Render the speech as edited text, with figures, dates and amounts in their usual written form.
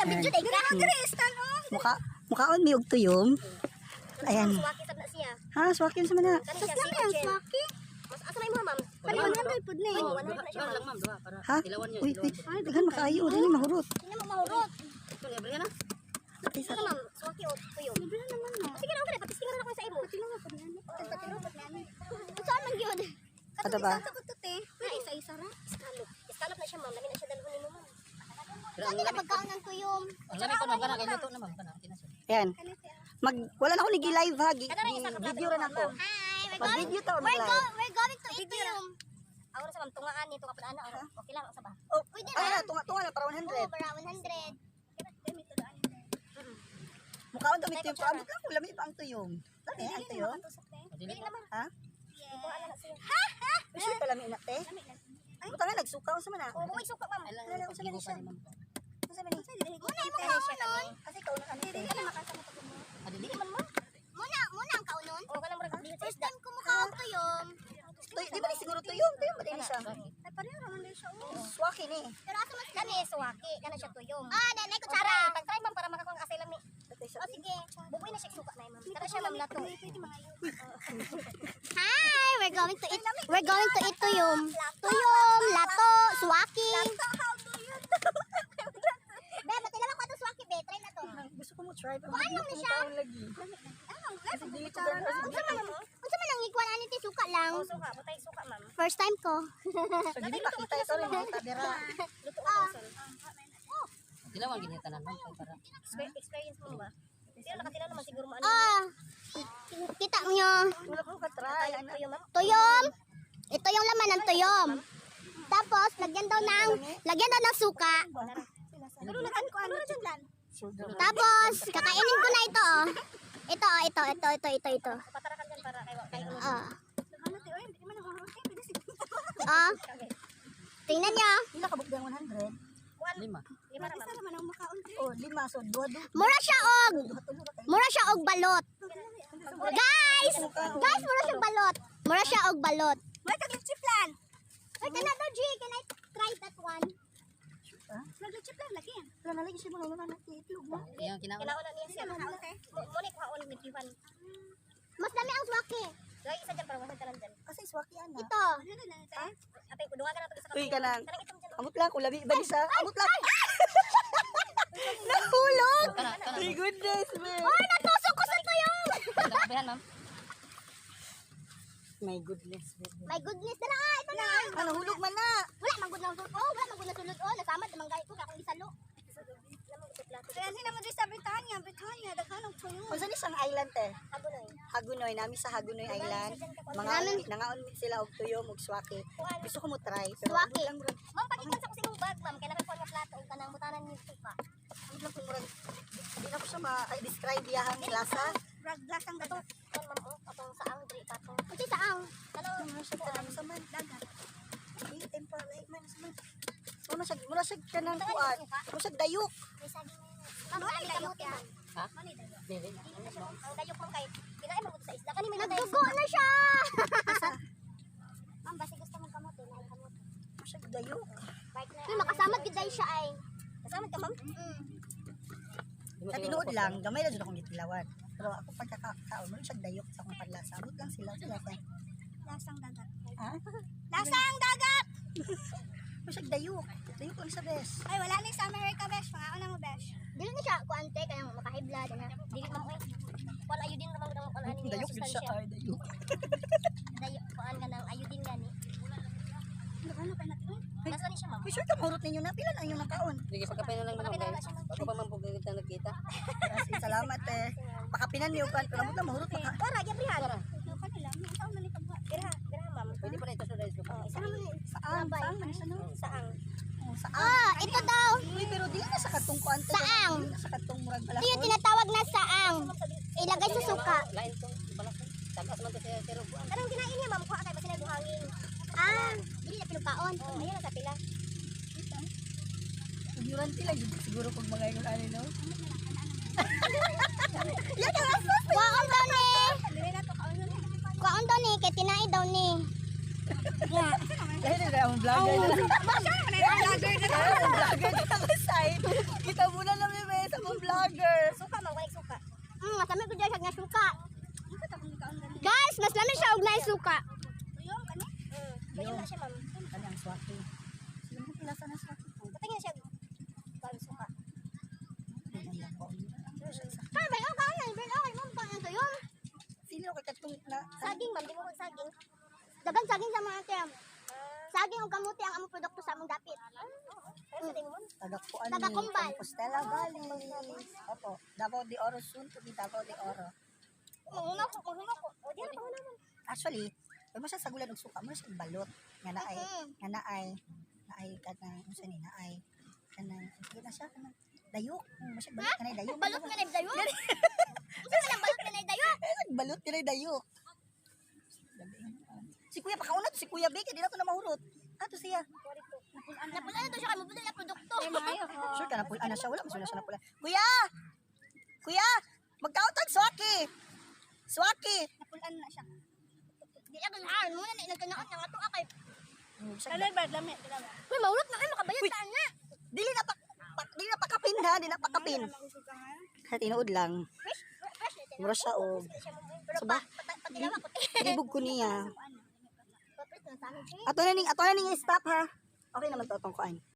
video day ka. Mukhaon mi og tuyom. Ayan. Swaki sad na siya. Ha, swaki sa mana. Kani siya si swaki. Mas asa may mo ma'am? Kani 100 pud ni. 100 na siya lang ma'am, duha para Ha? Uy, daghan makaayo dili mahurot. Hindi mo mahurot. Ito libre na. Isa ka ma'am, swaki o tuyo. Libre na naman na. Sige na okay, patistingan na ako sa imo. Patilo nga pud ni. Patilo pud ni. Saan man gyud? Ato ba? Na isa-isa ra. Iskalop na siya ma'am, lami na siya dalhon nimo ma'am. Ang Kani pagkaon ng tuyom. Ang lami ko na kana kay luto na ma'am kana. Ayan. Wala na ako nigi live ha. Video ra na ako. Hi, Mag-video ta or mag-live? we're going to eat tuyom. Awara sa ma'am tungaan ni tunga padana or okay lang sa ba? Oh, Pwede ay na. na, tunga na para 100. Para 100. Mukhaon kami tuyom. Paabot lang kung lami pa ang tuyom. Lami ang tuyom. Dili naman. Ha? Iko ala na siya. Sure ka lami na te? Buta nga nagsukaw sa mana. Oo, suka ma'am. Lala ko sa mana siya. Sa mana. Muna imo kaunon. Kasi ikaw na kami te. Dili na makasama to mo. Adili Dili man mo. Muna ang kaunon. Oo, kanang murag dili sa isda. Ko mukaon tuyom. Di ba ni siguro tuyom? Tuyom ba din siya? Ay pareho naman din siya. Swaki ni. Pero asa mas kani suwaki, kana siya tuyom. Ah, nanay ko tsara. Pag-try ma'am para makakuha ang asay lami. Oh, sige. Bubuin na siya suka na ma'am. Kana siya ma'am lato. Hi, we're going to eat tuyom. Tuyom, lato, suwaki. Be, matilawan ko itong suwaki, be. Try na to. Gusto ko mo try. Kuhaan lang ni siya. Lagi. Unsa man ang ikuan ani ti suka lang. Oh, suka, butay suka, ma'am. First time ko. So, hindi makita ito rin mga tabira. Luto ako sa. Dilawan gini tanan ma'am para. Experience mo ba? Pero nakatila naman siguro mo ano. Kita mo nyo. Wala ko ka-try. Tuyom, ma'am. Tuyom. Ito yung laman ng tuyom. Tapos, lagyan daw ng suka. Pero nakan ko ano dyan lan. Tapos, kakainin ko na ito. Oh. Ito. Patarakan dyan para kay Ah. Ano ti oy, hindi man ang oras pwede siguro. Ah. Tingnan nyo. Hindi kabuk ng 100. Lima. Lima ra ma'am. Man ang makaon. Oh, 5. So, 2. Mura siya og balot. Guys, mura siya balot. Mura siya og balot. May kag-chip lan. Ay, kana daw, G. Can I try that one? Nag-chip lan lagi. Wala na lagi siya mga mga itlog mo. Iyang kinaon. Kinauna niya siya. Mo ni kuhaon ni Tiwan. Mas dami ang swaki. Dai isa dyan para wala tanan dyan. Kasi swaki ana. Ito. Atay ko duha ka na pag isa ka. Uy, kanang. Kanang itom dyan. Amot lang, kung labi ba ni sa? Amot lang. Nahulog. My goodness, man. Ay, natusok ko sa tuyom. Kabehan ma'am. My goodness, baby. My goodness, dala. Ito na. Ano, hulog man na. Wala manggod na sulod. Oh, wala manggod na sulod. Oh, nasamad namang gahit ko akong isalo. Kaya sila mo sa Britanya, daghan og tuyo. Kung saan isang island, te? Hagunoy. Hagunoy, nami sa Hagunoy Island. Nangaon sila og tuyo, og swaki. Gusto ko mo try, pero Swaki. lang murag. Ma'am, pagikan sa kusing bag, ma'am. Kaya nakakuha nga plato ug kanang butanan ni suka. Ang lang murag. Hindi na ko siya ma-describe yahang lasa. Brag lasang gato. Ma'am, oh, atong saang diri patong. Ito saang. Ano? Ano siya kanang sa man dagat. Hindi temper like man sa man. Mura siya kanang kuan. Mura siya dayok. May saging na yun. Ma'am, ano dayok yan? Ha? Mani dayok. Dili. Ang dayok ma'am kay kinain mo sa isla. Kani may Nagdugo na siya. Ma'am, basi gusto mong kamote, na kamote. Mura siya dayok. Bike na. Uy, makasamad giday siya ay. Kasama ka, ma'am? Sa tinuod lang, gamay na dyan akong gitilawan. Pero ako pagkakaon, mura siya dayok sa akong panlasa. Amot lang sila. Lasang dagat. Ha? Lasang dagat! Mura siya dayok. Dayok lang sa bes. Ay, wala na sa America, besh. Pangaon na mo, besh. Dili na siya kuante kaya makahiblad na. Dili ma'am, oy. Kuan ayudin naman ng kuan ani Dayok din siya. Ay, dayok. Dayok kuan ka ng ayudin gani. Ano pa natin? Nasa ni siya, ma'am? May sure ka mahurot ninyo na. Pila na yung nakaon. Sige pagkapay na lang naman guys. Ako pa man pugit na nagkita. Salamat eh. Pakapinan niyo kan. Pero mo mahurot pa. Tara, gabrihan. Ano ka nila? May ikaw na ni pagwa. Gira, ma'am. Pwede pa na ito sa rice. Isa naman ni Saan? Saan man siya no? saang. Oh, saan? Ah, ito daw. Uy, pero di na sa katong kuante. Saang. Di na sa katong murag Ito balakon. yung tinatawag na saang. Ilagay sa suka. Lain to. Balas. Tagas man to sa zero buwan. Anong kinain niya, ma'am? Kuha kay masinay buhangin. Ah, dili na pinukaon. Oh, ayan na sa pila. Ignorante lang yun siguro kung mga yung ano no. Kuwaon daw ni. Dili na to kaon na. Kuwaon daw ni kay tinai daw ni. Dahil na ang vlogger na. Vlogger na. Ang vlogger na ako side. Kita muna namin na. Saging, ma'am. Di mo kung saging. Dagan saging sa mga tiyan. Saging o kamuti ang among produkto sa among dapit. Pero sa tingin mo, Taga-kuan Taga-Kumbal. Compostela Valley. Opo, Davao de Oro, soon to be Davao de Oro. mahuna ko. O, di na mahuna mo. Actually, pag mo siya sa gulan og suka, mo siya balot. Nga naay kanang unsa ni naay kanang kita siya kanang dayok. Mo siya balot kanay dayok. Balot nga na dayo. Isa ka lang balot nga na dayo. Balot kanay dayok. Si Kuya pakauna to si Kuya Beke, di na to na mahurot. Ato siya. Napulan na to siya kay mabudol na produkto. Sure ka napulaan na siya, wala mo siya napulaan. Kuya! Kuya! Magkautag swaki! Swaki! Napulan na siya. Di ka ganahan mo na nagkanaon nga to akay. Dali ba dami? Uy, maulot na kayo makabayad ta nga. Dili na pakapin ha, di na pakapin. Sa tinuod lang. Fresh na Mura siya o. Pero Saba? patilawa ko. Libog ko niya. Papres na sa amin. Ato na ning stop ha. Okay naman to tong kuan.